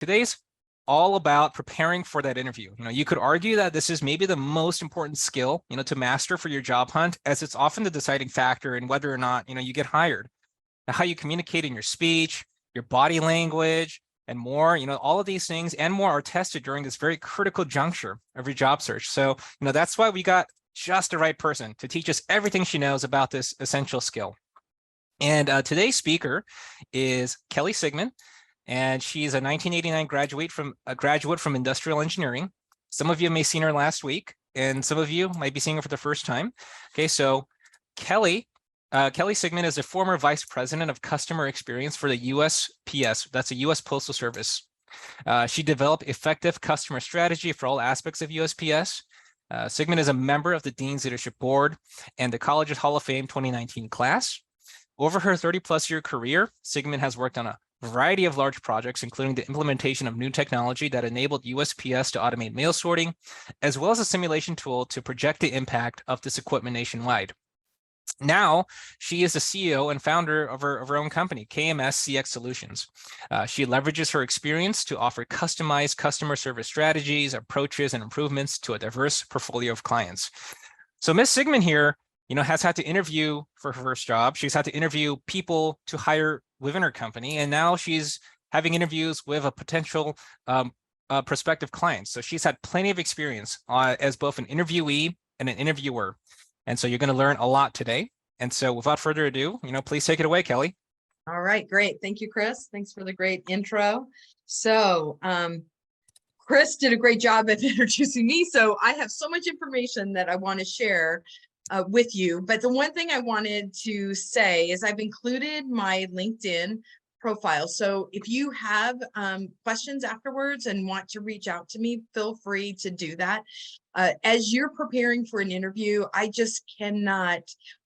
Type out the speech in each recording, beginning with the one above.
Today's all about preparing for that interview. You could argue that this is maybe the most important skill, to master for your job hunt, as it's often the deciding factor in whether or not, you get hired. Now, how you communicate in your speech, your body language, and more, all of these things and more are tested during this very critical juncture of your job search. So, that's why we got just the right person to teach us everything she knows about this essential skill. And today's speaker is Kelly Sigmund, and she's a 1989 graduate from industrial engineering. Some of you may have seen her last week, and some of you might be seeing her for the first time. Okay, so Kelly Sigmund is a former vice president of customer experience for the USPS. That's the U.S. Postal Service. She developed effective customer strategy for all aspects of USPS. Sigmund is a member of the Dean's Leadership Board and the College's Hall of Fame 2019 class. Over her 30-plus year career, Sigmund has worked on a variety of large projects, including the implementation of new technology that enabled USPS to automate mail sorting, as well as a simulation tool to project the impact of this equipment nationwide. Now, she is the CEO and founder of her own company, KMS CX Solutions. She leverages her experience to offer customized customer service strategies, approaches, and improvements to a diverse portfolio of clients. So Ms. Sigmund here, has had to interview for her first job. She's had to interview people to hire within her company, and now she's having interviews with a potential prospective client. So she's had plenty of experience as both an interviewee and an interviewer. And so you're going to learn a lot today. And so without further ado, please take it away, Kelly. All right, great. Thank you, Chris. Thanks for the great intro. So Chris did a great job at introducing me. So I have so much information that I want to share with you. But the one thing I wanted to say is I've included my LinkedIn profile. So if you have questions afterwards and want to reach out to me, feel free to do that. As you're preparing for an interview, I just cannot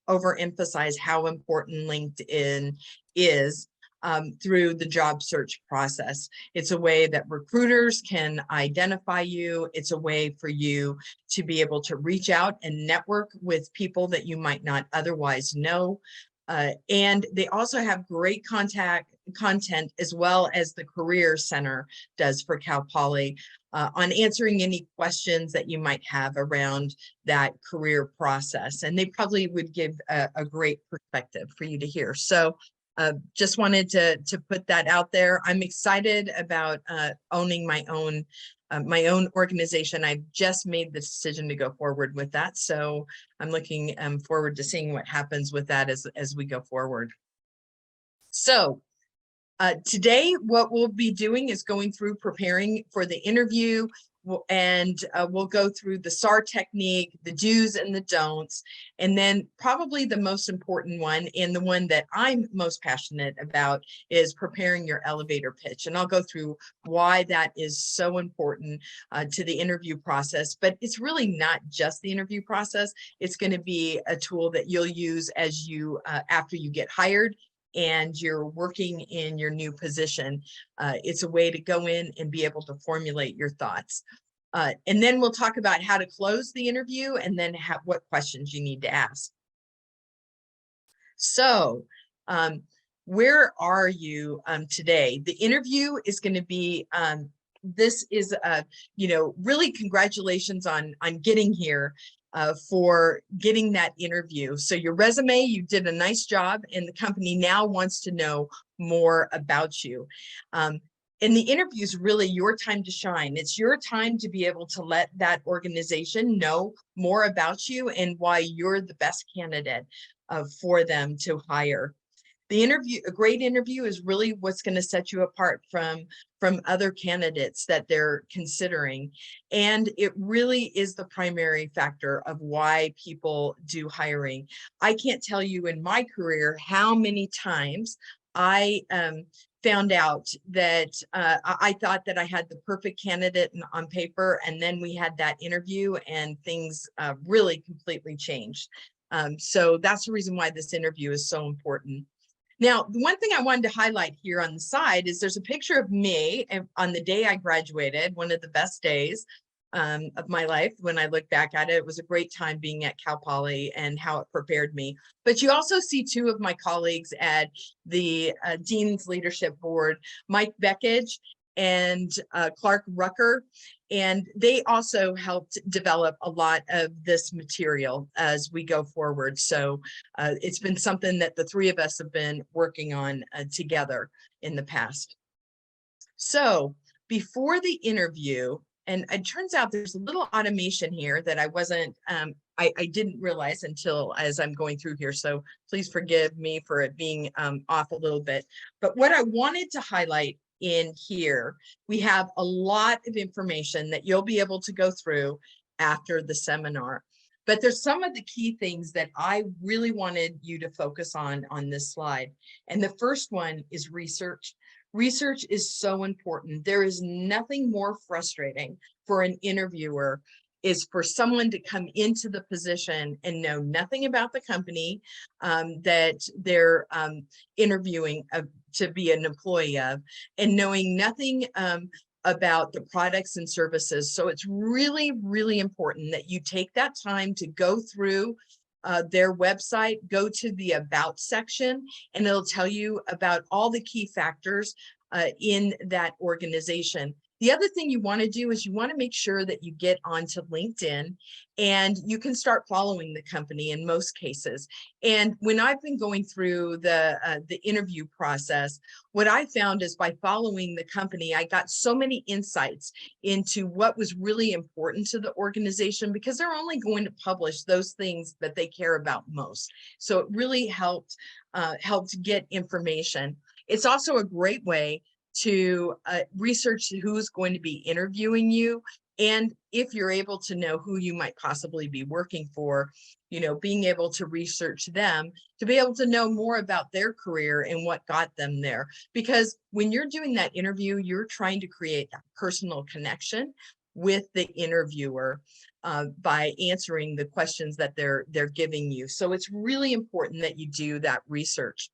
overemphasize how important LinkedIn is through the job search process. It's a way that recruiters can identify you. It's a way for you to be able to reach out and network with people that you might not otherwise know. And they also have great content as well as the Career Center does for Cal Poly on answering any questions that you might have around that career process. And they probably would give a great perspective for you to hear. So just wanted to put that out there. I'm excited about owning my own organization. I've just made the decision to go forward with that. So I'm looking forward to seeing what happens with that as we go forward. So today, what we'll be doing is going through preparing for the interview, and we'll go through the SAR technique, the do's and the don'ts, and then probably the most important one, and the one that I'm most passionate about, is preparing your elevator pitch. And I'll go through why that is so important to the interview process. But it's really not just the interview process. It's going to be a tool that you'll use as you after you get hired and you're working in your new position. It's a way to go in and be able to formulate your thoughts. And then we'll talk about how to close the interview and then what questions you need to ask. So where are you today? The interview is going to be, this is, really congratulations on getting here. For getting that interview. So your resume, you did a nice job, and the company now wants to know more about you. And the interview is really your time to shine. It's your time to be able to let that organization know more about you and why you're the best candidate for them to hire. The interview, a great interview, is really what's going to set you apart from other candidates that they're considering. And it really is the primary factor of why people do hiring. I can't tell you in my career how many times I found out that I thought that I had the perfect candidate on paper, and then we had that interview and things really completely changed. So that's the reason why this interview is so important. Now, the one thing I wanted to highlight here on the side is there's a picture of me on the day I graduated, one of the best days of my life. When I look back at it, it was a great time being at Cal Poly and how it prepared me. But you also see two of my colleagues at the Dean's Leadership Board, Mike Beckage and Clark Rucker. And they also helped develop a lot of this material as we go forward. So it's been something that the three of us have been working on together in the past. So before the interview, and it turns out there's a little automation here that I wasn't, I didn't realize until as I'm going through here. So please forgive me for it being off a little bit. But what I wanted to highlight in here, we have a lot of information that you'll be able to go through after the seminar. But there's some of the key things that I really wanted you to focus on this slide. And the first one is research. Research is so important. There is nothing more frustrating for an interviewer is for someone to come into the position and know nothing about the company that they're interviewing to be an employee of, and knowing nothing about the products and services. So it's really, really important that you take that time to go through their website, go to the About section, and it'll tell you about all the key factors in that organization. The other thing you want to do is you want to make sure that you get onto LinkedIn and you can start following the company in most cases. And when I've been going through the interview process, what I found is by following the company, I got so many insights into what was really important to the organization, because they're only going to publish those things that they care about most. So it really helped get information. It's also a great way to research who's going to be interviewing you. And if you're able to know who you might possibly be working for, you know, being able to research them to be able to know more about their career and what got them there. Because when you're doing that interview, you're trying to create a personal connection with the interviewer by answering the questions that they're giving you. So it's really important that you do that research.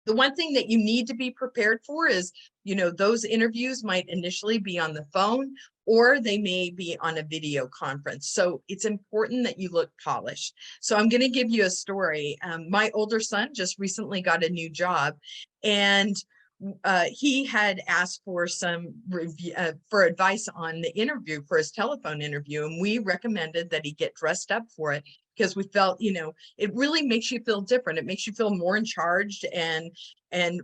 The one thing that you need to be prepared for is, you know, those interviews might initially be on the phone or they may be on a video conference. So it's important that you look polished. So I'm going to give you a story. My older son just recently got a new job, and he had asked for some for advice on the interview, for his telephone interview, and we recommended that he get dressed up for it, because we felt, you know, it really makes you feel different. It makes you feel more in charge and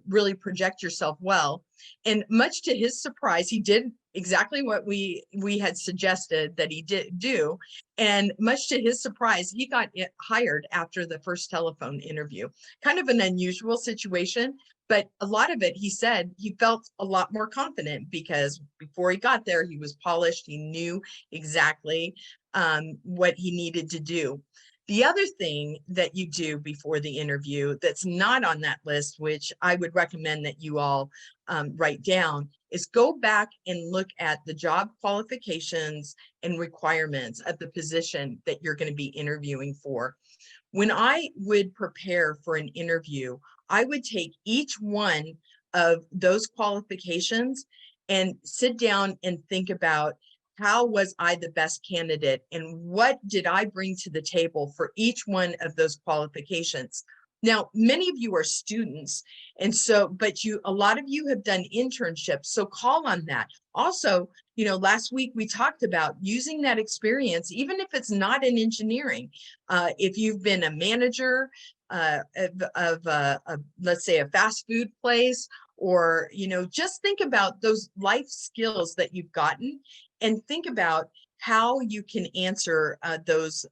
really project yourself well. And much to his surprise, he did exactly what we had suggested that he did do. And much to his surprise, he got hired after the first telephone interview. Kind of an unusual situation, but a lot of it, he said, he felt a lot more confident because before he got there, he was polished. He knew exactly what he needed to do. The other thing that you do before the interview that's not on that list, which I would recommend that you all write down, is go back and look at the job qualifications and requirements of the position that you're going to be interviewing for. When I would prepare for an interview, I would take each one of those qualifications and sit down and think about, how was I the best candidate and what did I bring to the table for each one of those qualifications? Now, many of you are students, and so, but a lot of you have done internships, so call on that. Also, you know, last week we talked about using that experience, even if it's not in engineering. If you've been a manager of let's say a fast food place, or, you know, just think about those life skills that you've gotten and think about how you can answer those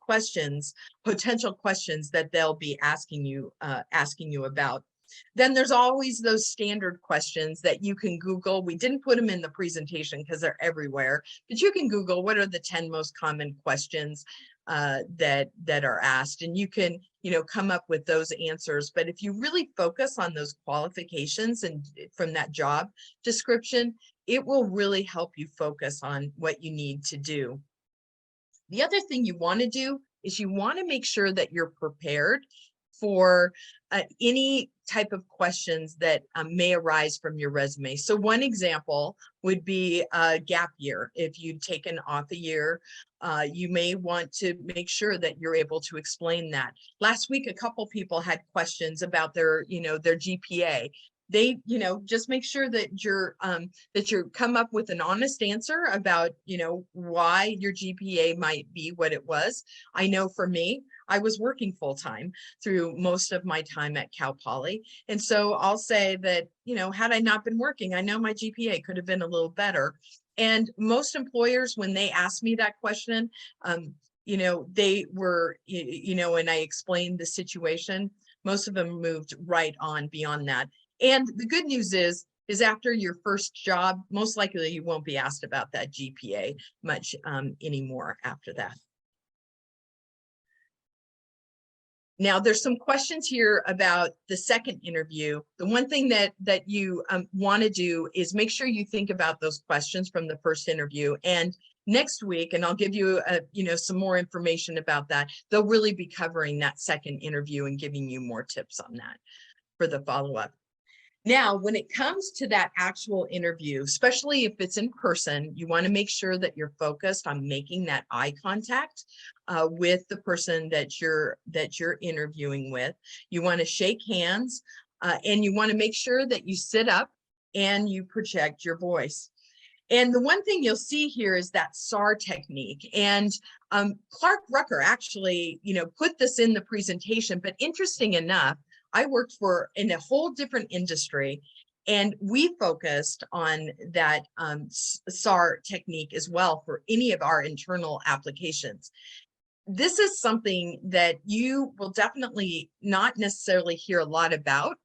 questions, potential questions that they'll be asking you about. Then there's always those standard questions that you can Google. We didn't put them in the presentation because they're everywhere, but you can Google what are the 10 most common questions that are asked, and you can, you know, come up with those answers. But if you really focus on those qualifications and from that job description, it will really help you focus on what you need to do. The other thing you want to do is you want to make sure that you're prepared for any type of questions that may arise from your resume. So one example would be a gap year. If you'd taken off a year, you may want to make sure that you're able to explain that. Last week, a couple people had questions about their, you know, their GPA. they, just make sure that you come up with an honest answer about, why your GPA might be what it was. I know for me, I was working full time through most of my time at Cal Poly. And so I'll say that, had I not been working, I know my GPA could have been a little better. And most employers, when they ask me that question, they were, and I explained the situation, most of them moved right on beyond that. And the good news is after your first job, most likely you won't be asked about that GPA much anymore after that. Now, there's some questions here about the second interview. The one thing that you want to do is make sure you think about those questions from the first interview. And next week, and I'll give you some more information about that, they'll really be covering that second interview and giving you more tips on that for the follow-up. Now, when it comes to that actual interview, especially if it's in person, you want to make sure that you're focused on making that eye contact with the person that you're interviewing with. You want to shake hands and you want to make sure that you sit up and you project your voice. And the one thing you'll see here is that SAR technique. And Clark Rucker actually, put this in the presentation, but interesting enough, I worked in a whole different industry, and we focused on that SAR technique as well for any of our internal applications. This is something that you will definitely not necessarily hear a lot about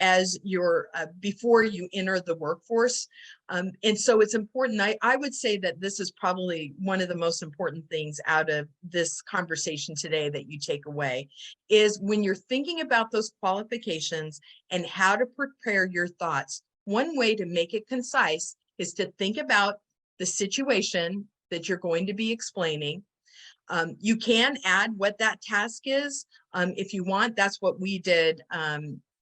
as you're before you enter the workforce. And so it's important. I would say that this is probably one of the most important things out of this conversation today that you take away is when you're thinking about those qualifications and how to prepare your thoughts. One way to make it concise is to think about the situation that you're going to be explaining. You can add what that task is if you want. That's what we did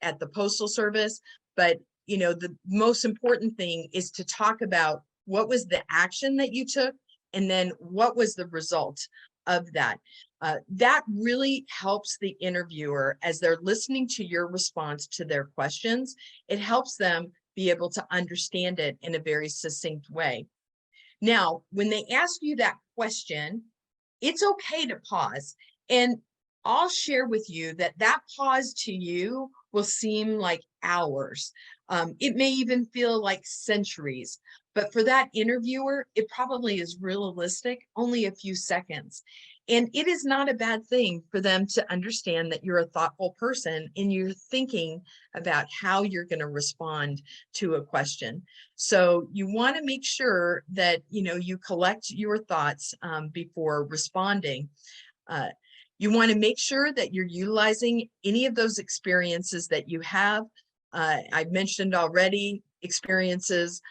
at the Postal Service. But the most important thing is to talk about what was the action that you took and then what was the result of that. That really helps the interviewer as they're listening to your response to their questions. It helps them be able to understand it in a very succinct way. Now, when they ask you that question, it's okay to pause. And I'll share with you that pause to you will seem like hours. It may even feel like centuries, but for that interviewer, it probably is realistic, only a few seconds. And it is not a bad thing for them to understand that you're a thoughtful person and you're thinking about how you're going to respond to a question. So you want to make sure that, you collect your thoughts before responding. You want to make sure that you're utilizing any of those experiences that you have. I've mentioned already experiences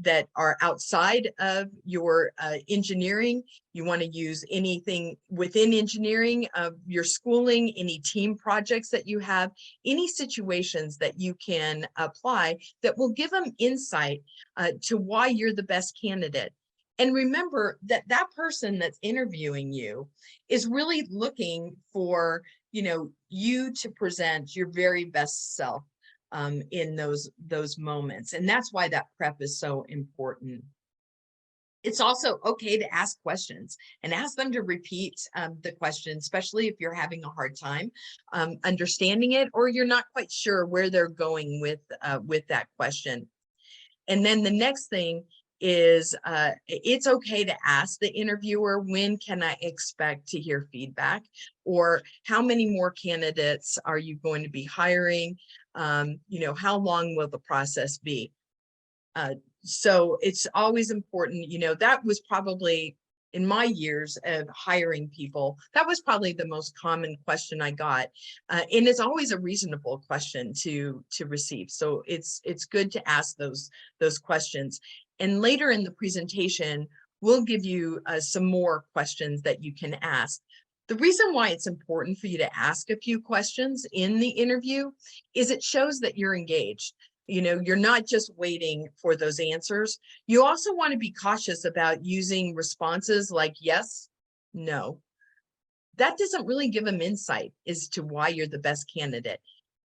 that are outside of your engineering. You want to use anything within engineering, your schooling, any team projects that you have, any situations that you can apply that will give them insight to why you're the best candidate. And remember that person that's interviewing you is really looking for, you to present your very best self in those moments. And that's why that prep is so important. It's also okay to ask questions and ask them to repeat the question, especially if you're having a hard time understanding it or you're not quite sure where they're going with that question. And then the next thing is it's okay to ask the interviewer, when can I expect to hear feedback? Or how many more candidates are you going to be hiring? How long will the process be? So it's always important, that was probably in my years of hiring people, that was probably the most common question I got. And it's always a reasonable question to receive. So it's good to ask those questions. And later in the presentation, we'll give you some more questions that you can ask. The reason why it's important for you to ask a few questions in the interview is it shows that you're engaged. You're not just waiting for those answers. You also want to be cautious about using responses like yes, no. That doesn't really give them insight as to why you're the best candidate.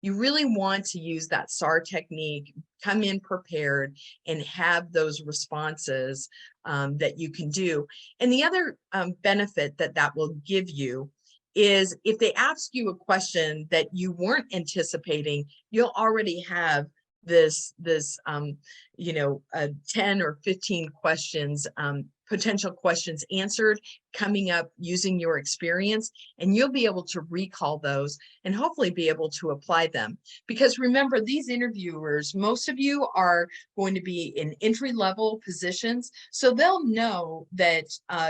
You really want to use that SAR technique, come in prepared, and have those responses that you can do. And the other benefit that that will give you is if they ask you a question that you weren't anticipating, you'll already have this 10 or 15 questions, potential questions answered, coming up using your experience, and you'll be able to recall those and hopefully be able to apply them. Because remember, these interviewers, most of you are going to be in entry-level positions, so they'll know that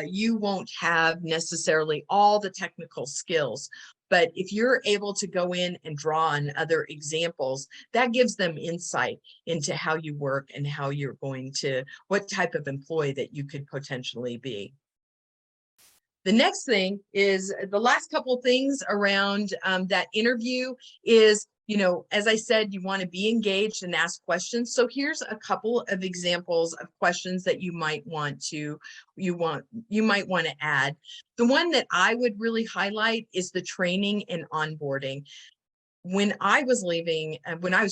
you won't have necessarily all the technical skills. But if you're able to go in and draw on other examples, that gives them insight into how you work and how you're going to, what type of employee that you could potentially be. The next thing is the last couple of things around that interview is, as I said, you want to be engaged and ask questions. So here's a couple of examples of questions that you might want to add. The one that I would really highlight is the training and onboarding. When I was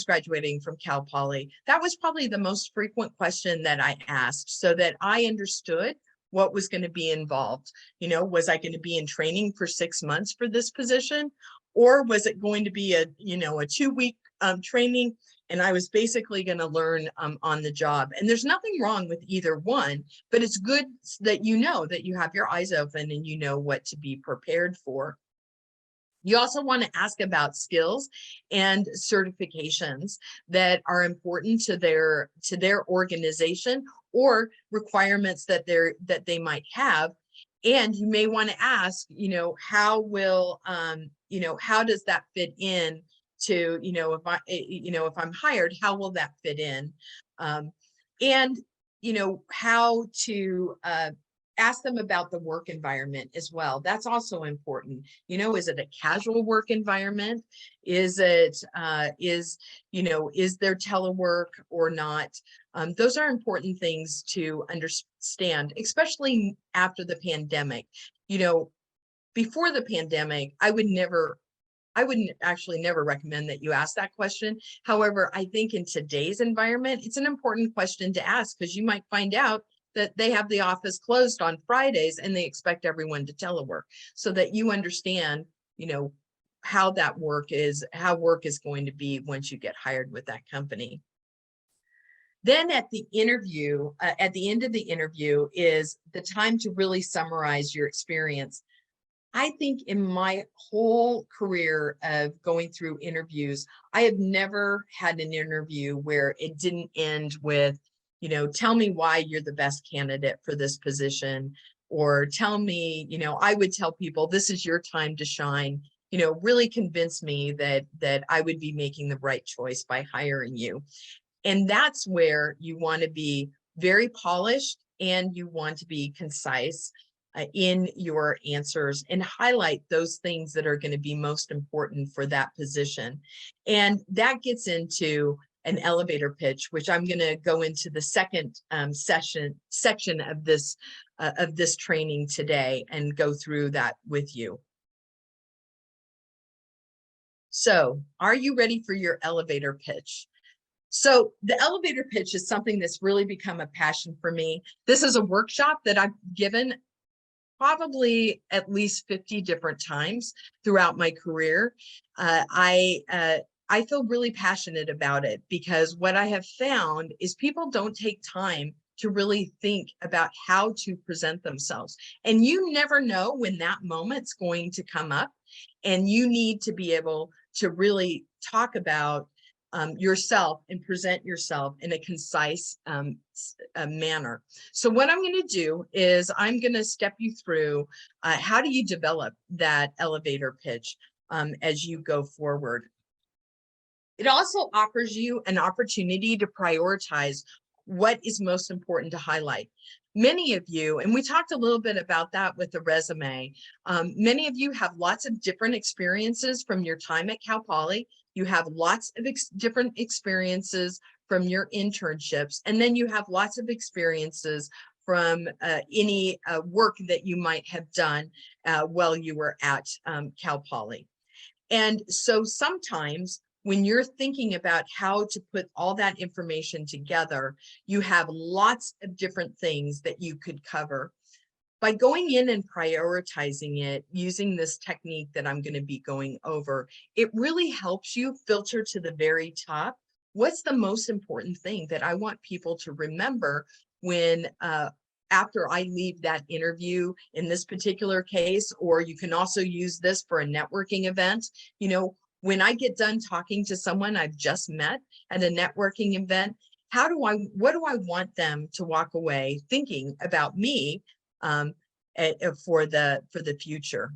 graduating from Cal Poly, that was probably the most frequent question that I asked, so that I understood what was going to be involved. Was I going to be in training for 6 months for this position? Or was it going to be a 2-week training, and I was basically going to learn on the job? And there's nothing wrong with either one, but it's good that that you have your eyes open and you know what to be prepared for. You also want to ask about skills and certifications that are important to their organization, or requirements that they might have. And you may want to ask, how does that fit in to, if I'm hired, how will that fit in? And how to ask them about the work environment as well. That's also important. Is it a casual work environment? Is it, is there telework or not? Those are important things to understand, especially after the pandemic. Before the pandemic, I would actually never recommend that you ask that question. However, I think in today's environment, it's an important question to ask, because you might find out that they have the office closed on Fridays and they expect everyone to telework, so that you understand, how work is going to be once you get hired with that company. Then at the interview, at the end of the interview, is the time to really summarize your experience. I think in my whole career of going through interviews, I have never had an interview where it didn't end with, tell me why you're the best candidate for this position, or tell me, I would tell people, this is your time to shine, really convince me that I would be making the right choice by hiring you. And that's where you want to be very polished, and you want to be concise in your answers, and highlight those things that are going to be most important for that position. And that gets into an elevator pitch, which I'm going to go into the second section of this training today and go through that with you. So, are you ready for your elevator pitch? So the elevator pitch is something that's really become a passion for me. This is a workshop that I've given probably at least 50 different times throughout my career. I feel really passionate about it, because what I have found is people don't take time to really think about how to present themselves. And you never know when that moment's going to come up, and you need to be able to really talk about yourself and present yourself in a concise manner. So what I'm going to do is I'm going to step you through how do you develop that elevator pitch as you go forward. It also offers you an opportunity to prioritize what is most important to highlight. Many of you, and we talked a little bit about that with the resume, many of you have lots of different experiences from your time at Cal Poly. You have lots of different experiences from your internships, and then you have lots of experiences from any work that you might have done while you were at Cal Poly. And so sometimes when you're thinking about how to put all that information together, you have lots of different things that you could cover. By going in and prioritizing it using this technique that I'm going to be going over, it really helps you filter to the very top. What's the most important thing that I want people to remember when after I leave that interview in this particular case, or you can also use this for a networking event. You know, when I get done talking to someone I've just met at a networking event, what do I want them to walk away thinking about me for the future?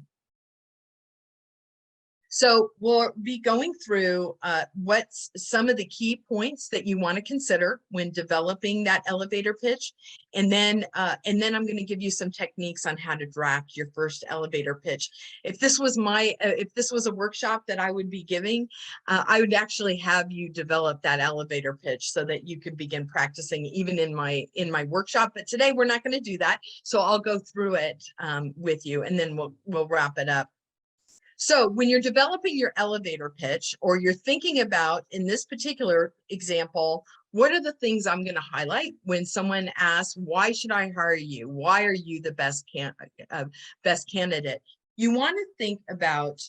So we'll be going through what's some of the key points that you want to consider when developing that elevator pitch. And then I'm going to give you some techniques on how to draft your first elevator pitch. If this was a workshop that I would be giving, I would actually have you develop that elevator pitch so that you could begin practicing even in my workshop. But today we're not going to do that. So I'll go through it with you, and then we'll wrap it up. So when you're developing your elevator pitch, or you're thinking about, in this particular example, what are the things I'm going to highlight when someone asks, why should I hire you? Why are you the best candidate? You want to think about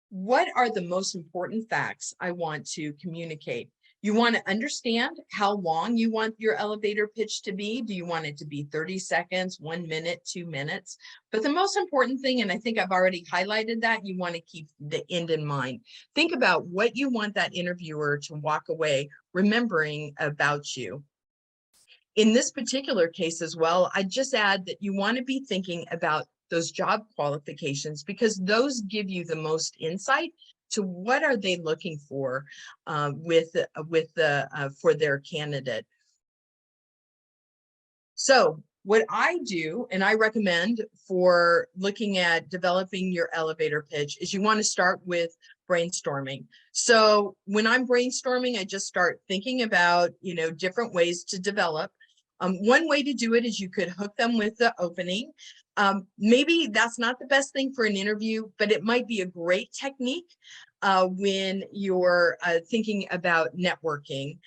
what are the most important facts I want to communicate. You want to understand how long you want your elevator pitch to be. Do you want it to be 30 seconds, 1 minute, 2 minutes? But the most important thing, and I think I've already highlighted that, you want to keep the end in mind. Think about what you want that interviewer to walk away remembering about you. In this particular case as well, I just add that you want to be thinking about those job qualifications, because those give you the most insight to what are they looking for for their candidate. So what I do, and I recommend for looking at developing your elevator pitch, is you want to start with brainstorming. So when I'm brainstorming, I just start thinking about, different ways to develop. One way to do it is you could hook them with the opening. Maybe that's not the best thing for an interview, but it might be a great technique when you're thinking about networking.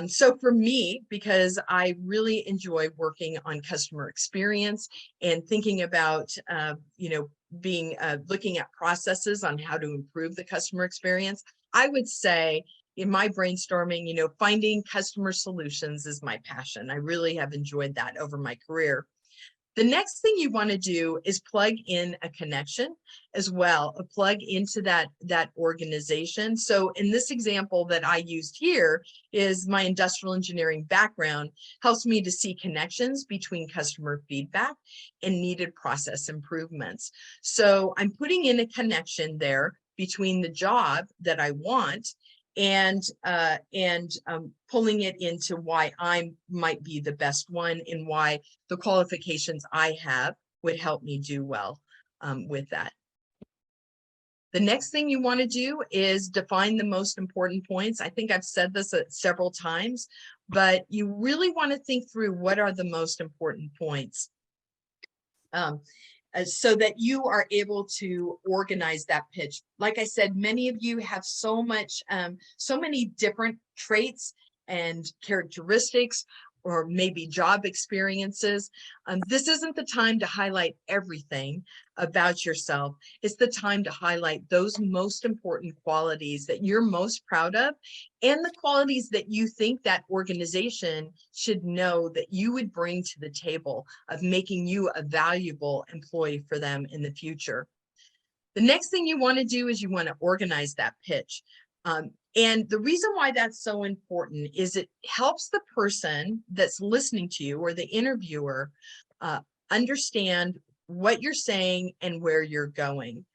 So for me, because I really enjoy working on customer experience and thinking about, looking at processes on how to improve the customer experience, I would say in my brainstorming, finding customer solutions is my passion. I really have enjoyed that over my career. The next thing you want to do is plug in a connection as well, a plug into that organization. So in this example that I used here, is my industrial engineering background helps me to see connections between customer feedback and needed process improvements. So I'm putting in a connection there between the job that I want and pulling it into why I might be the best one, and why the qualifications I have would help me do well with that. The next thing you want to do is define the most important points. I think I've said this several times, but you really want to think through what are the most important points. So that you are able to organize that pitch. Like I said, many of you have so many different traits and characteristics, or maybe job experiences. This isn't the time to highlight everything about yourself. It's the time to highlight those most important qualities that you're most proud of, and the qualities that you think that organization should know that you would bring to the table of making you a valuable employee for them in the future. The next thing you want to do is you want to organize that pitch. And the reason why that's so important is it helps the person that's listening to you, or the interviewer, understand what you're saying and where you're going.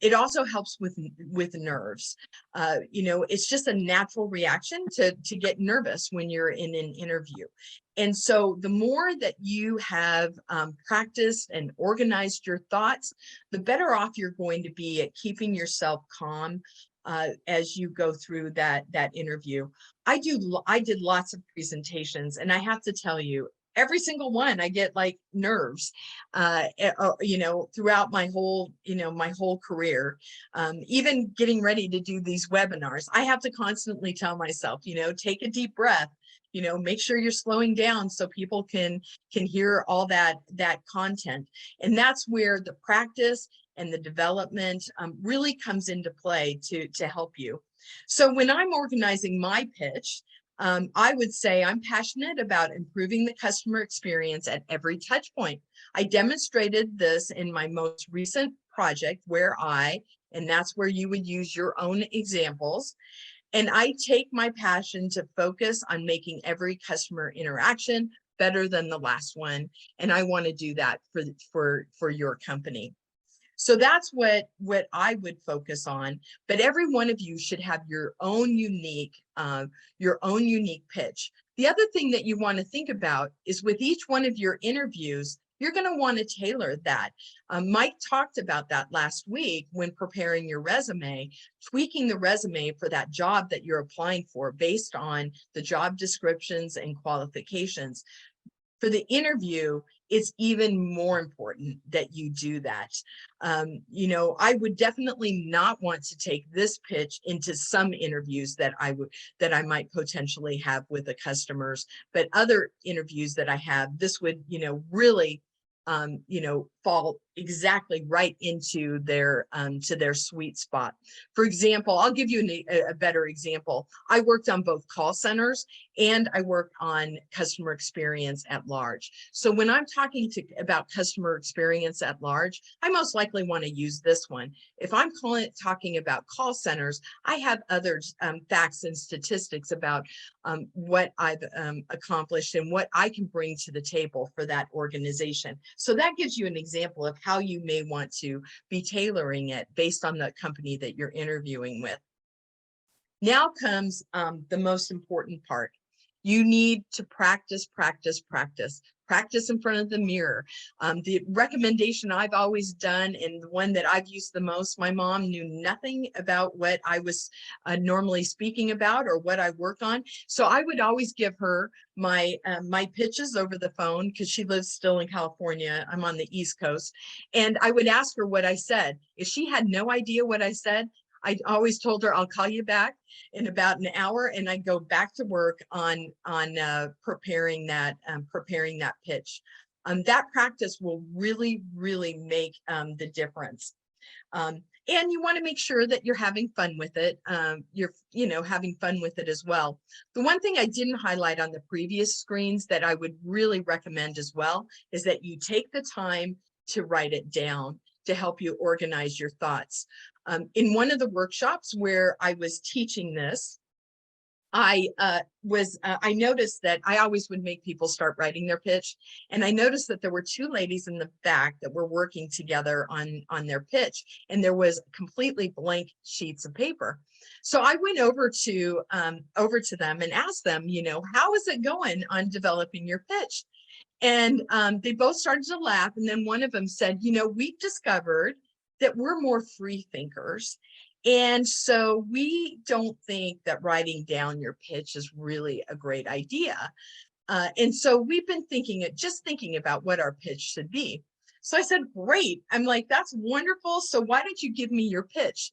It also helps with nerves. It's just a natural reaction to get nervous when you're in an interview. And so the more that you have practiced and organized your thoughts, the better off you're going to be at keeping yourself calm as you go through that interview. I did lots of presentations, and I have to tell you, every single one, I get like nerves, you know, throughout my whole, you know, my whole career. Even getting ready to do these webinars, I have to constantly tell myself, you know, take a deep breath, you know, make sure you're slowing down so people can hear all that content. And that's where the practice and the development really comes into play to help you. So when I'm organizing my pitch, I would say I'm passionate about improving the customer experience at every touch point. I demonstrated this in my most recent project and that's where you would use your own examples. And I take my passion to focus on making every customer interaction better than the last one. And I want to do that for your company. So that's what I would focus on, but every one of you should have your own unique pitch. The other thing that you want to think about is with each one of your interviews, you're going to want to tailor that. Mike talked about that last week when preparing your resume, tweaking the resume for that job that you're applying for based on the job descriptions and qualifications. For the interview, it's even more important that you do that. You know, I would definitely not want to take this pitch into some interviews that I might potentially have with the customers, but other interviews that I have, this would, you know, really, you know, fall exactly right into their to their sweet spot. For example, I'll give you a better example. I worked on both call centers and I worked on customer experience at large. So when I'm talking about customer experience at large, I most likely want to use this one. If I'm talking about call centers, I have other facts and statistics about what I've accomplished and what I can bring to the table for that organization. So that gives you an example of how you may want to be tailoring it based on the company that you're interviewing with. Now comes the most important part. You need to practice, practice, practice. Practice in front of the mirror. The recommendation I've always done, and the one that I've used the most, my mom knew nothing about what I was normally speaking about or what I work on. So I would always give her my pitches over the phone because she lives still in California. I'm on the East Coast. And I would ask her what I said. If she had no idea what I said, I always told her, I'll call you back in about an hour, and I go back to work on preparing that pitch. That practice will really, really make the difference. And you want to make sure that you're having fun with it. You're having fun with it as well. The one thing I didn't highlight on the previous screens that I would really recommend as well is that you take the time to write it down to help you organize your thoughts. In one of the workshops where I was teaching this, I noticed that I always would make people start writing their pitch. And I noticed that there were two ladies in the back that were working together on their pitch, and there was completely blank sheets of paper. So I went over to them and asked them, you know, how is it going on developing your pitch? And they both started to laugh. And then one of them said, you know, we've discovered that we're more free thinkers. And so we don't think that writing down your pitch is really a great idea. And so we've been thinking about what our pitch should be. So I said, great. I'm like, that's wonderful. So why don't you give me your pitch?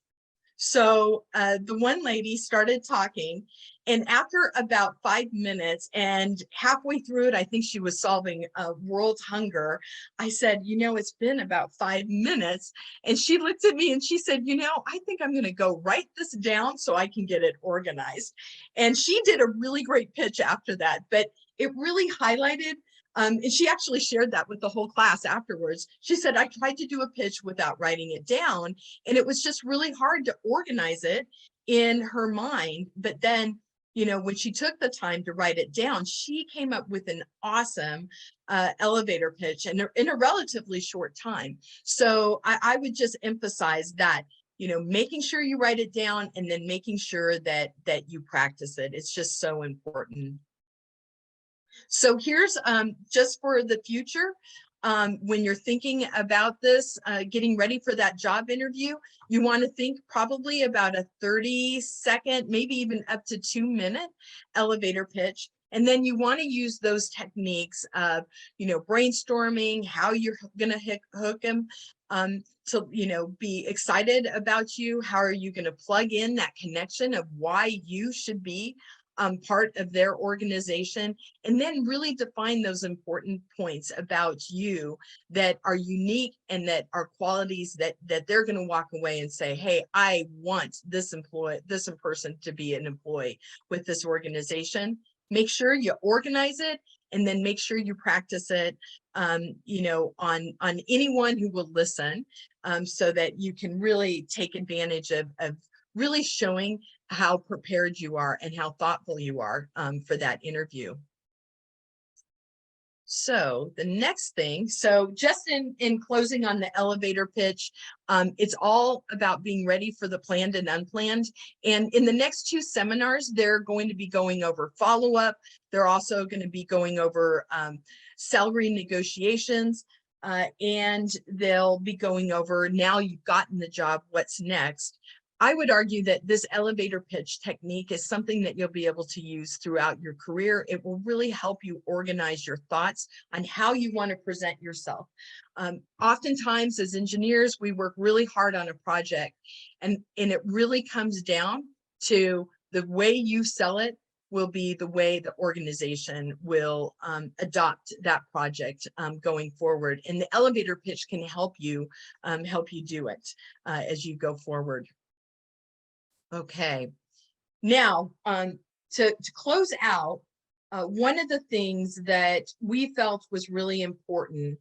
So the one lady started talking, and after about 5 minutes and halfway through it, I think she was solving world hunger. I said, you know, it's been about 5 minutes. And she looked at me and she said, you know, I think I'm going to go write this down so I can get it organized. And she did a really great pitch after that, but it really highlighted and she actually shared that with the whole class afterwards. She said, I tried to do a pitch without writing it down, and it was just really hard to organize it in her mind. But then, you know, when she took the time to write it down, she came up with an awesome elevator pitch in a relatively short time. So I would just emphasize that, you know, making sure you write it down and then making sure that you practice it. It's just so important. So here's just for the future, when you're thinking about this, getting ready for that job interview, you want to think probably about a 30-second, maybe even up to 2-minute elevator pitch. And then you want to use those techniques of, brainstorming how you're going to hook them to, be excited about you. How are you going to plug in that connection of why you should be part of their organization, and then really define those important points about you that are unique and that are qualities that they're going to walk away and say, hey, I want this person to be an employee with this organization. Make sure you organize it, and then make sure you practice it, on anyone who will listen, so that you can really take advantage of really showing how prepared you are and how thoughtful you are for that interview. So the next thing, so just in closing on the elevator pitch, it's all about being ready for the planned and unplanned. And in the next 2 seminars, they're going to be going over follow-up. They're also going to be going over salary negotiations, and they'll be going over, now you've gotten the job, what's next? I would argue that this elevator pitch technique is something that you'll be able to use throughout your career. It will really help you organize your thoughts on how you want to present yourself. Oftentimes as engineers, we work really hard on a project, and it really comes down to the way you sell it will be the way the organization will adopt that project going forward. And the elevator pitch can help you do it as you go forward. Okay, now to close out, one of the things that we felt was really important,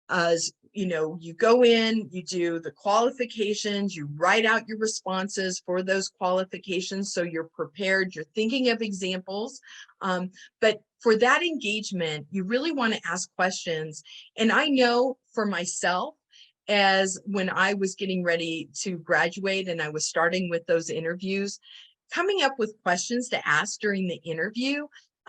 as you go in, you do the qualifications, you write out your responses for those qualifications, so you're prepared, you're thinking of examples, but for that engagement, you really want to ask questions. And I know for myself, as when I was getting ready to graduate and I was starting with those interviews, coming up with questions to ask during the interview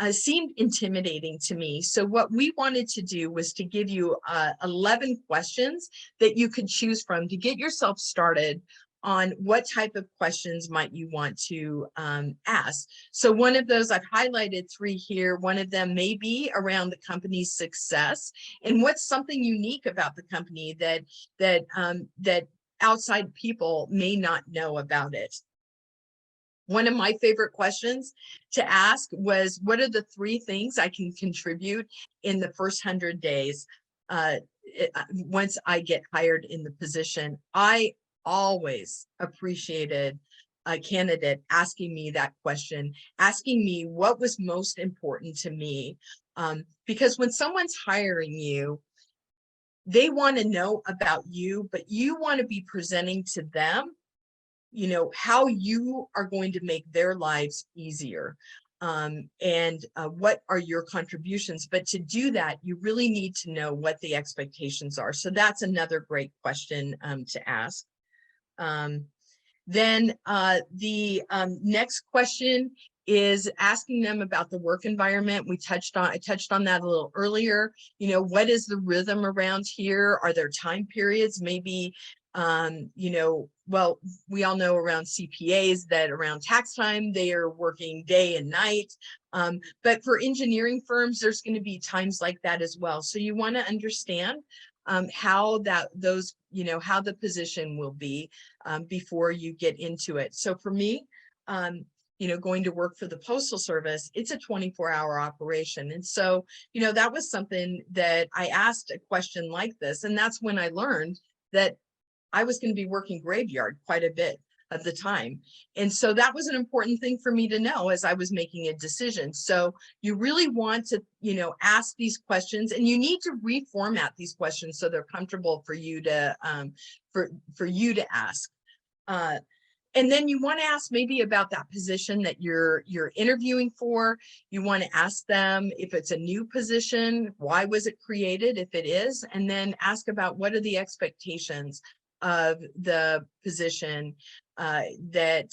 seemed intimidating to me. So what we wanted to do was to give you 11 questions that you could choose from to get yourself started on what type of questions might you want to ask. So one of those, I've highlighted 3 here. One of them may be around the company's success and what's something unique about the company that outside people may not know about it. One of my favorite questions to ask was, what are the 3 things I can contribute in the first 100 days once I get hired in the position? I always appreciated a candidate asking me that question, asking me what was most important to me. Because when someone's hiring you, they want to know about you, but you want to be presenting to them, how you are going to make their lives easier. And what are your contributions? But to do that, you really need to know what the expectations are. So that's another great question to ask. Then the next question is asking them about the work environment. I touched on that a little earlier. What is the rhythm around here? Are there time periods? Maybe, well, we all know around CPAs that around tax time, they are working day and night. But for engineering firms, there's going to be times like that as well. So you want to understand how how the position will be before you get into it. So for me, going to work for the Postal Service, it's a 24-hour operation. And so, that was something that I asked a question like this. And that's when I learned that I was going to be working graveyard quite a bit of the time. And so that was an important thing for me to know as I was making a decision. So you really want to, ask these questions, and you need to reformat these questions so they're comfortable for you to for you to ask. And then you want to ask maybe about that position that you're interviewing for. You want to ask them if it's a new position, why was it created if it is, and then ask about what are the expectations of the position that,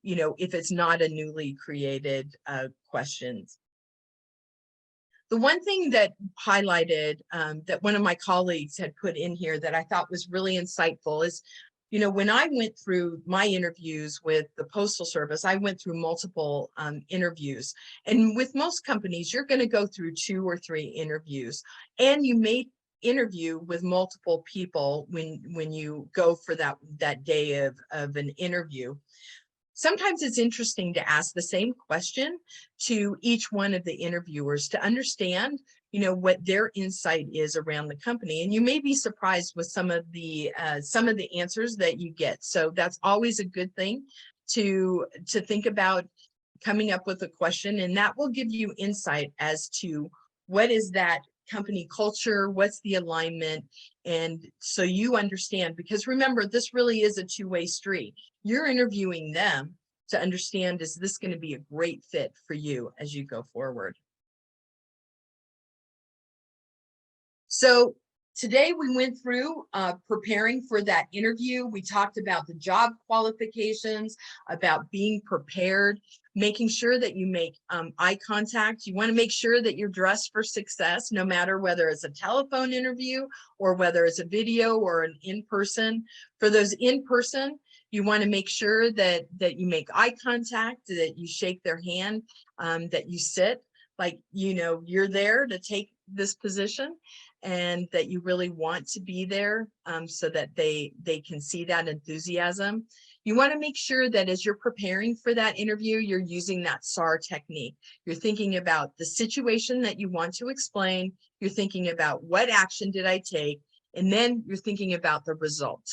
if it's not a newly created questions. The one thing that highlighted that one of my colleagues had put in here that I thought was really insightful is, when I went through my interviews with the Postal Service, I went through multiple interviews. And with most companies, you're going to go through 2 or 3 interviews, and you may interview with multiple people when you go for that day of an interview. Sometimes it's interesting to ask the same question to each one of the interviewers to understand, what their insight is around the company. And you may be surprised with some of the answers that you get. So that's always a good thing to think about, coming up with a question, and that will give you insight as to what is that company culture, what's the alignment, and so you understand, because remember, this really is a two-way street. You're interviewing them to understand, is this going to be a great fit for you as you go forward? So today we went through preparing for that interview. We talked about the job qualifications, about being prepared, making sure that you make eye contact. You want to make sure that you're dressed for success, no matter whether it's a telephone interview or whether it's a video or an in-person. For those in-person, you want to make sure that you make eye contact, that you shake their hand, that you sit like you're there to take this position, and that you really want to be there, so that they can see that enthusiasm. You want to make sure that as you're preparing for that interview, you're using that SAR technique. You're thinking about the situation that you want to explain. You're thinking about what action did I take, and then you're thinking about the result,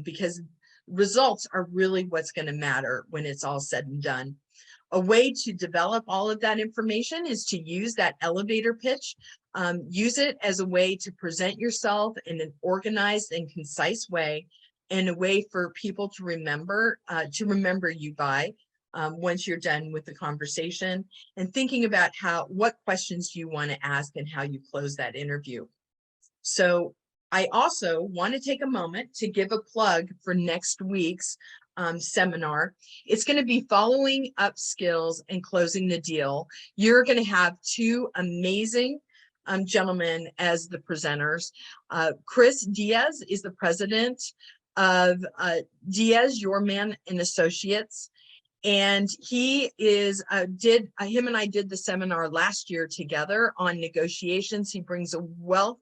because results are really what's going to matter when it's all said and done. A way to develop all of that information is to use that elevator pitch. Use it as a way to present yourself in an organized and concise way, and a way for people to remember you by, once you're done with the conversation, and thinking about what questions you want to ask and how you close that interview. So I also want to take a moment to give a plug for next week's seminar. It's going to be following up skills and closing the deal. You're going to have 2 amazing gentlemen as the presenters. Chris Diaz is the president of Diaz, Your Man and Associates. And he is him and I did the seminar last year together on negotiations. He brings a wealth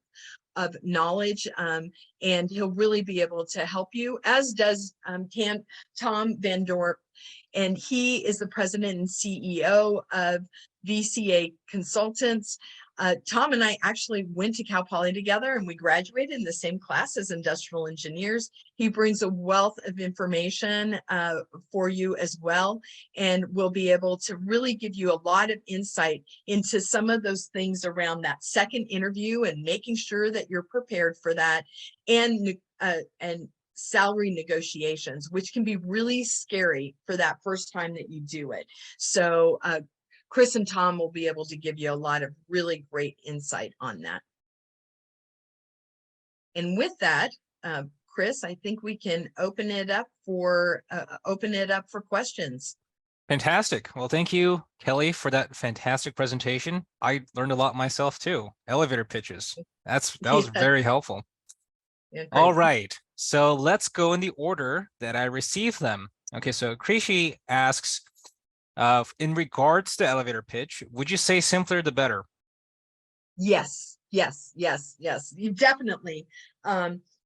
of knowledge, and he'll really be able to help you, as does Tom Van Dorp. And he is the president and CEO of VCA Consultants. Tom and I actually went to Cal Poly together, and we graduated in the same class as industrial engineers. He brings a wealth of information for you as well, and will be able to really give you a lot of insight into some of those things around that second interview, and making sure that you're prepared for that, and salary negotiations, which can be really scary for that first time that you do it. So Chris and Tom will be able to give you a lot of really great insight on that. And with that, Chris, I think we can open it up for questions. Fantastic. Well, thank you, Kelly, for that fantastic presentation. I learned a lot myself too. Elevator pitches. That was very helpful. Yeah, all right. So let's go in the order that I received them. Okay, so Krishi asks, in regards to elevator pitch, would you say simpler the better? Yes. You definitely.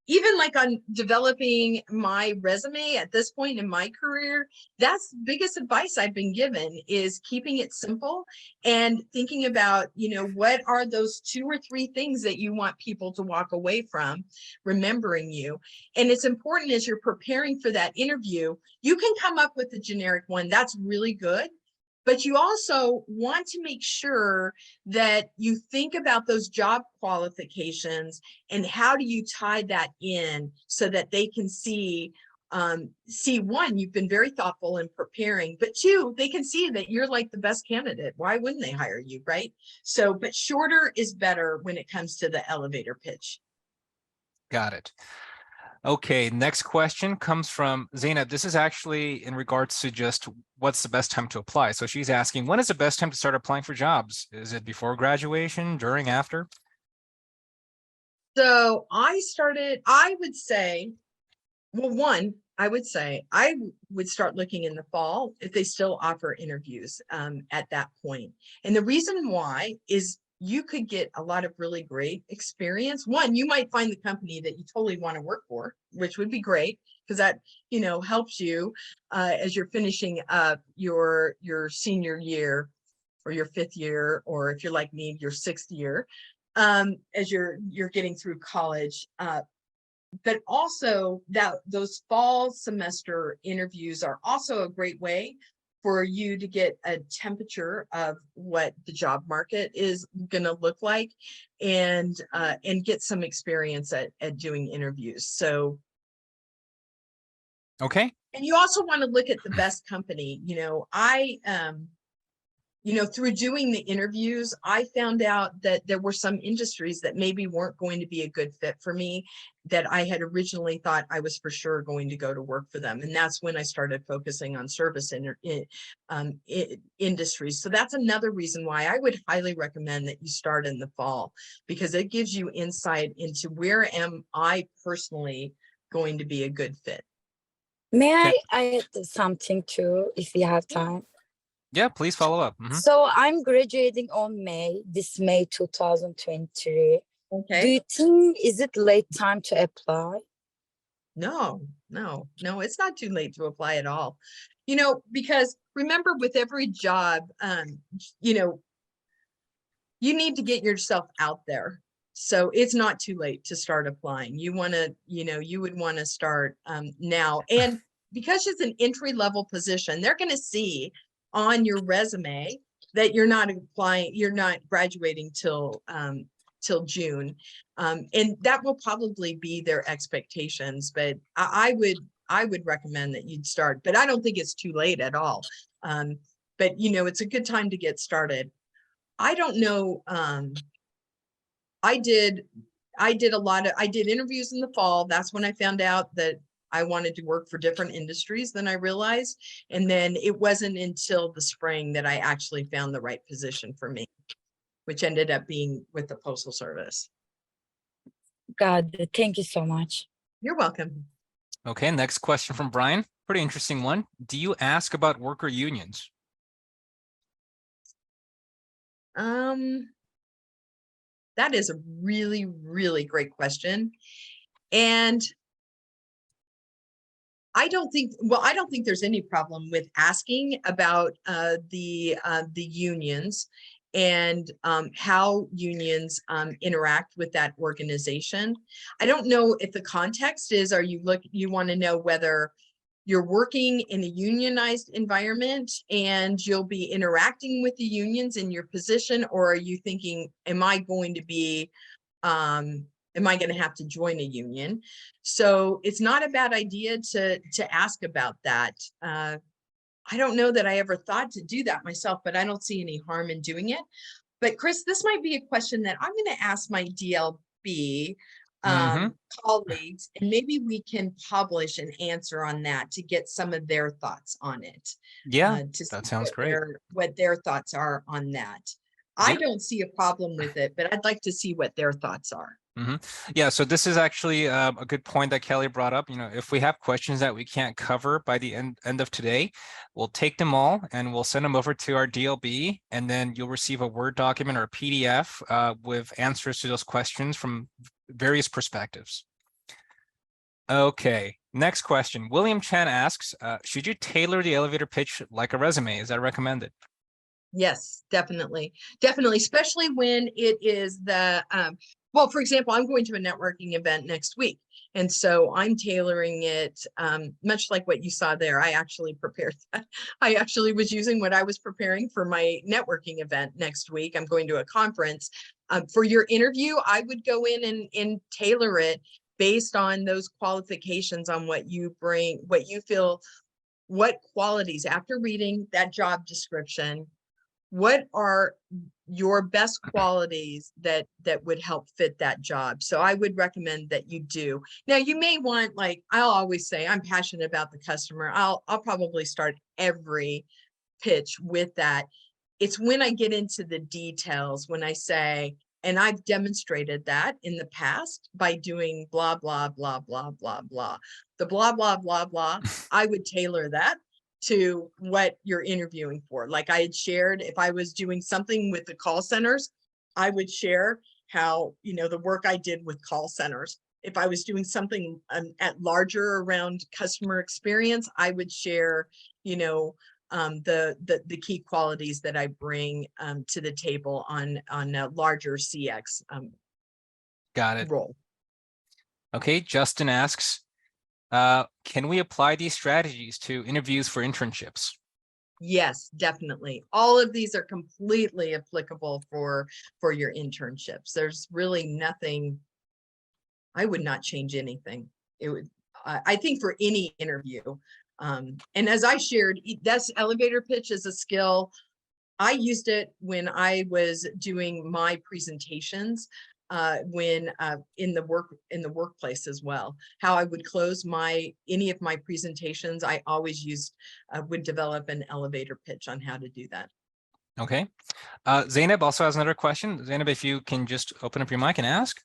Even like on developing my resume at this point in my career, that's the biggest advice I've been given, is keeping it simple and thinking about, what are those 2 or 3 things that you want people to walk away from remembering you. And it's important, as you're preparing for that interview, you can come up with a generic one. That's really good. But you also want to make sure that you think about those job qualifications, and how do you tie that in so that they can see, 1, you've been very thoughtful in preparing, but 2, they can see that you're like the best candidate. Why wouldn't they hire you, right? So, but shorter is better when it comes to the elevator pitch. Got it. Okay, next question comes from Zainab. This is actually in regards to just what's the best time to apply. So she's asking, when is the best time to start applying for jobs? Is it before graduation, during, after? So I would say Well, one, I would say I would start looking in the fall if they still offer interviews at that point. And the reason why is you could get a lot of really great experience. One, you might find the company that you totally want to work for, which would be great because that, helps you as you're finishing up your senior year or your 5th year, or if you're like me, your 6th year, as you're getting through college. But also that those fall semester interviews are also a great way for you to get a temperature of what the job market is going to look like, and get some experience at doing interviews. So, Okay. and you also want to look at the best company. Through doing the interviews, I found out that there were some industries that maybe weren't going to be a good fit for me, that I had originally thought I was for sure going to go to work for them. And that's when I started focusing on service industries. So that's another reason why I would highly recommend that you start in the fall, because it gives you insight into where am I personally going to be a good fit. May Okay. I add something too, if you have time? Yeah, please follow up. So I'm graduating on this May 2023. Okay. Do you think, is it late time to apply? No, it's not too late to apply at all. Because remember, with every job, you need to get yourself out there. So it's not too late to start applying. You want to, you would want to start now. And because it's an entry-level position, they're going to see on your resume that you're not applying, you're not graduating till June. And that will probably be their expectations, but I would recommend that you'd start, but I don't think it's too late at all. But it's a good time to get started. I don't know. I did interviews in the fall. That's when I found out that I wanted to work for different industries than I realized. And then it wasn't until the spring that I actually found the right position for me, which ended up being with the Postal Service. Got it. Thank you so much. You're welcome. Okay, next question from Brian. Pretty interesting one. Do you ask about worker unions? That is a really, really great question. And I don't think there's any problem with asking about the unions and how unions interact with that organization. I don't know if the context is, you want to know whether you're working in a unionized environment and you'll be interacting with the unions in your position, or are you thinking, am I going to have to join a union? So it's not a bad idea to ask about that. I don't know that I ever thought to do that myself, but I don't see any harm in doing it. But Chris, this might be a question that I'm going to ask my DLB colleagues, and maybe we can publish an answer on that to get some of their thoughts on it. Yeah, that sounds great. What their thoughts are on that. I don't see a problem with it, but I'd like to see what their thoughts are. Yeah, so this is actually a good point that Kelly brought up. If we have questions that we can't cover by the end of today, we'll take them all and we'll send them over to our DLB, and then you'll receive a Word document or a PDF with answers to those questions from various perspectives. Okay, next question. William Chen asks, should you tailor the elevator pitch like a resume? Is that recommended? Yes, definitely. Definitely, especially when it is well, for example, I'm going to a networking event next week. And so I'm tailoring it much like what you saw there. I actually prepared that. I actually was using what I was preparing for my networking event next week. I'm going to a conference. For your interview, I would go in and tailor it based on those qualifications, on what you bring, what you feel, what qualities, after reading that job description, what are your best qualities that would help fit that job? So I would recommend that you do. Now, you may want, like I'll always say, I'm passionate about the customer. I'll probably start every pitch with that. It's when I get into the details, when I say, And I've demonstrated that in the past by doing blah, blah, blah, blah, blah, blah. The blah, blah, blah, blah, I would tailor that to what you're interviewing for. Like I had shared, if I was doing something with the call centers, I would share how, the work I did with call centers. If I was doing something at larger around customer experience, I would share, the key qualities that I bring to the table on a larger CX Got it. role. Okay, Justin asks, can we apply these strategies to interviews for internships? Yes, definitely. All of these are completely applicable for your internships. There's really nothing. I would not change anything. It would, I think, for any interview. And as I shared, that's elevator pitch is a skill. I used it when I was doing my presentations, when in the workplace as well. How I would close any of my presentations, I always would develop an elevator pitch on how to do that. Okay. Zainab also has another question. Zainab, if you can just open up your mic and ask.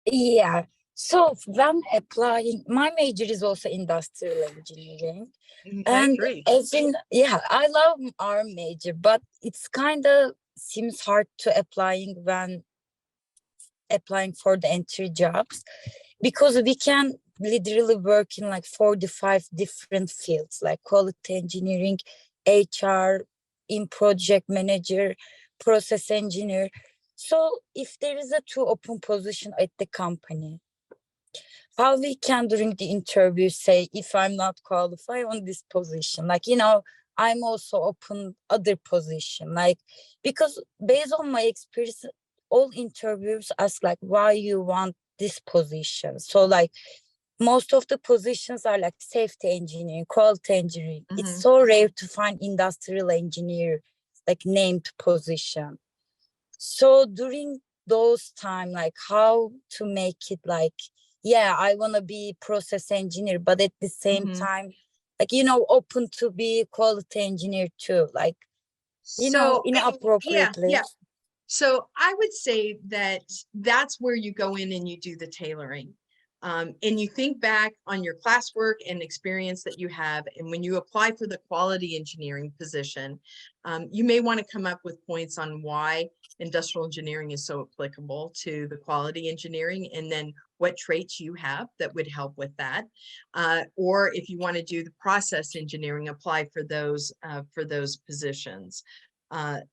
Yeah. So when applying, my major is also industrial engineering. Okay, And great. I love our major, but it's kind of seems hard to when applying for the entry jobs, because we can literally work in like 45 different fields, like quality engineering, HR, in project manager, process engineer. So if there is a two open position at the company, how we can during the interview say if I'm not qualified on this position, like, I'm also open other position, like, because based on my experience, all interviewers ask like why you want this position. So like most of the positions are like safety engineering, quality engineering. It's so rare to find industrial engineer like named position. So during those time, like how to make it like, yeah, I want to be process engineer, but at the same time, like, open to be quality engineer too, like, inappropriately. Yeah. So I would say that that's where you go in and you do the tailoring. And you think back on your classwork and experience that you have. And when you apply for the quality engineering position, you may want to come up with points on why industrial engineering is so applicable to the quality engineering, and then what traits you have that would help with that. Or if you want to do the process engineering, apply for those positions. I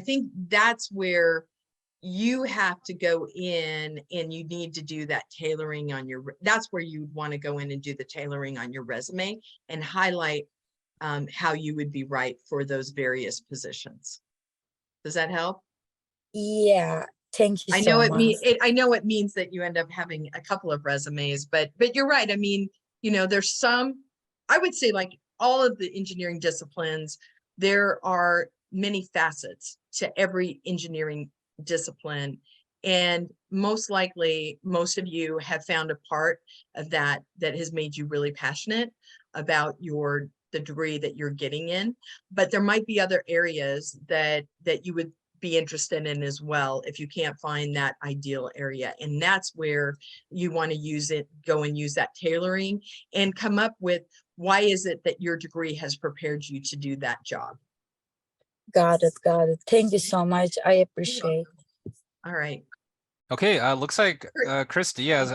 think that's where you have to go in and you need to do that tailoring on that's where you'd want to go in and do the tailoring on your resume and highlight how you would be right for those various positions. Does that help? Yeah, thank you I know so much. I know it means that you end up having a couple of resumes, but you're right. I mean, there's some, I would say, like all of the engineering disciplines, there are many facets to every engineering discipline. And most likely, most of you have found a part of that has made you really passionate about the degree that you're getting in. But there might be other areas that you would be interested in as well if you can't find that ideal area. And that's where you want to go and use that tailoring and come up with why is it that your degree has prepared you to do that job. Got it. Thank you so much. I appreciate. All right. Okay, looks like Chris Diaz,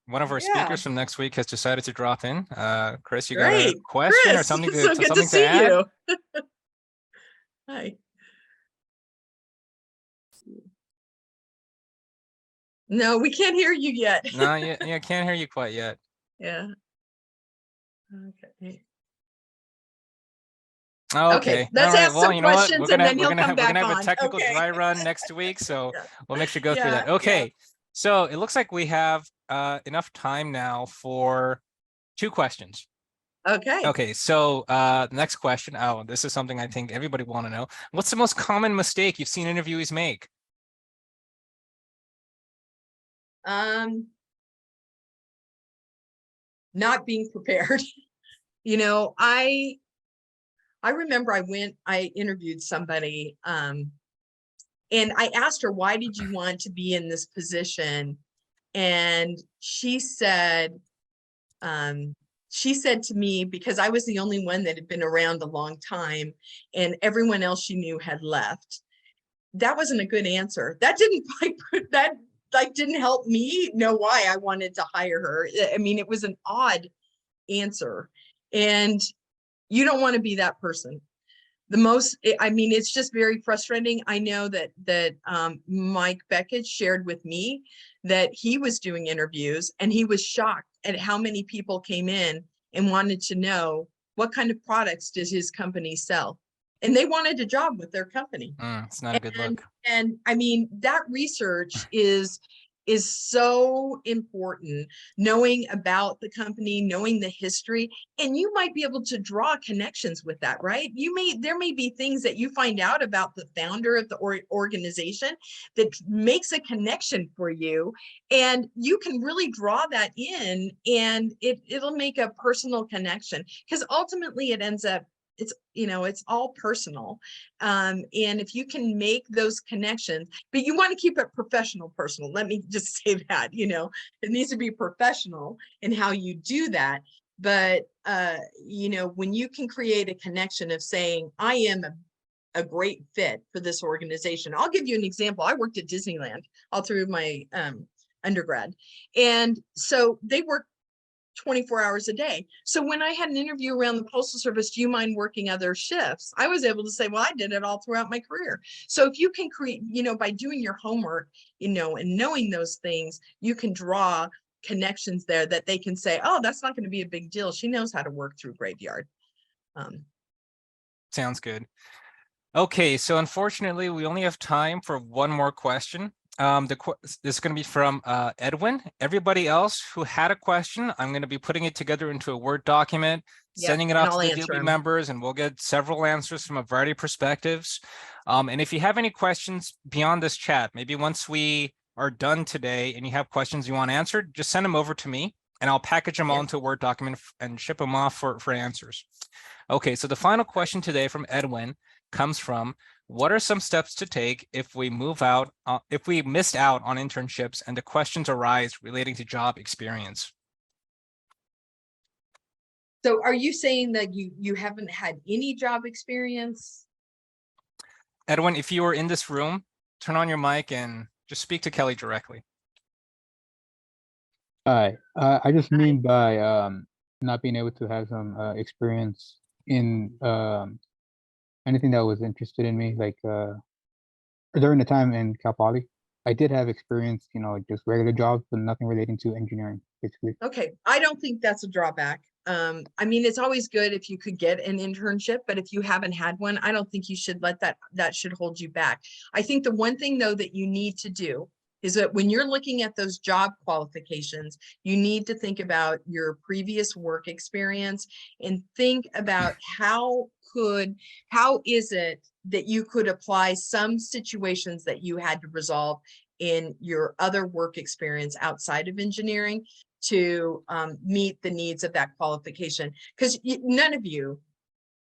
one of our speakers from next week, has decided to drop in. Chris, you got a question or something so good to see add? You. Hi. No, we can't hear you yet. No, yeah, can't hear you quite yet. Yeah. Okay. Oh, okay. Let's ask some questions and then he'll come back on. We're gonna have a technical dry run next week, so we'll make sure to go through that. Okay, so it looks like we have enough time now for 2 questions. Okay, so the next question. Oh, this is something I think everybody want to know. What's the most common mistake you've seen interviewees make? Not being prepared. I remember I interviewed somebody And I asked her, why did you want to be in this position? And she said to me, because I was the only one that had been around a long time and everyone else she knew had left. That wasn't a good answer. That didn't didn't help me know why I wanted to hire her. I mean, it was an odd answer, and you don't want to be that person. I mean, it's just very frustrating. I know that Mike Beckett shared with me that he was doing interviews and he was shocked at how many people came in and wanted to know what kind of products does his company sell. And they wanted a job with their company. It's not a good look. And I mean, that research is so important, knowing about the company, knowing the history, and you might be able to draw connections with that, right? There may be things that you find out about the founder of the organization that makes a connection for you, and you can really draw that in, and it'll make a personal connection, because ultimately it ends up, it's all personal. And if you can make those connections, but you want to keep it professional, personal. Let me just say that, it needs to be professional in how you do that. But, when you can create a connection of saying, I am a great fit for this organization. I'll give you an example. I worked at Disneyland all through my undergrad. And so they work 24 hours a day. So when I had an interview around the Postal Service, do you mind working other shifts? I was able to say, well, I did it all throughout my career. So if you can create, by doing your homework, and knowing those things, you can draw connections there that they can say, oh, that's not going to be a big deal. She knows how to work through graveyard. Sounds good. Okay, so unfortunately, we only have time for one more question. This is going to be from Edwin. Everybody else who had a question, I'm going to be putting it together into a Word document, sending it out to the VLB members, and we'll get several answers from a variety of perspectives. And if you have any questions beyond this chat, maybe once we are done today and you have questions you want answered, just send them over to me and I'll package them all into a Word document and ship them off for answers. Okay, so the final question today from Edwin comes from, what are some steps to take if we missed out on internships and the questions arise relating to job experience? So are you saying that you haven't had any job experience? Edwin, if you were in this room, turn on your mic and just speak to Kelly directly. Hi, I just mean by not being able to have some experience in anything that was interested in me, like during the time in Cal Poly, I did have experience, just regular jobs, but nothing relating to engineering, basically. Okay, I don't think that's a drawback. I mean, it's always good if you could get an internship, but if you haven't had one, I don't think you should let that should hold you back. I think the one thing though that you need to do is that when you're looking at those job qualifications, you need to think about your previous work experience and think about how is it that you could apply some situations that you had to resolve in your other work experience outside of engineering to meet the needs of that qualification. Because none of you,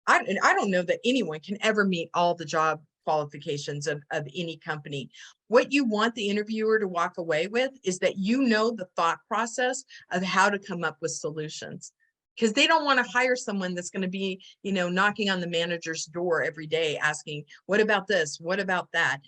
I don't know that anyone can ever meet all the job qualifications of any company. What you want the interviewer to walk away with is that the thought process of how to come up with solutions, because they don't want to hire someone that's going to be, knocking on the manager's door every day asking, what about this? What about that?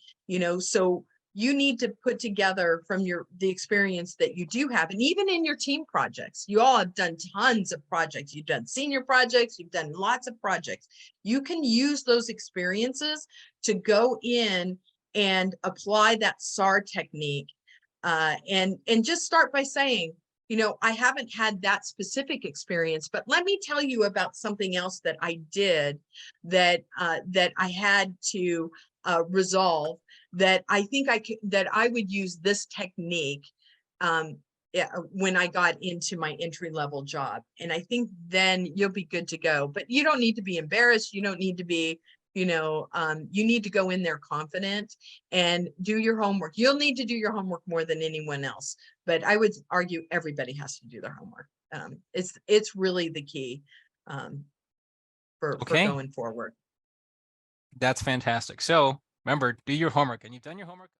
So you need to put together from the experience that you do have. And even in your team projects, you all have done tons of projects. You've done senior projects, you've done lots of projects. You can use those experiences to go in and apply that SAR technique. And just start by saying, I haven't had that specific experience, but let me tell you about something else that I did that I had to resolve, that I think that I would use this technique when I got into my entry-level job. And I think then you'll be good to go. But you don't need to be embarrassed. You don't need to be, you need to go in there confident and do your homework. You'll need to do your homework more than anyone else. But I would argue everybody has to do their homework. It's really the key for going forward. That's fantastic. So Remember, do your homework, and you've done your homework.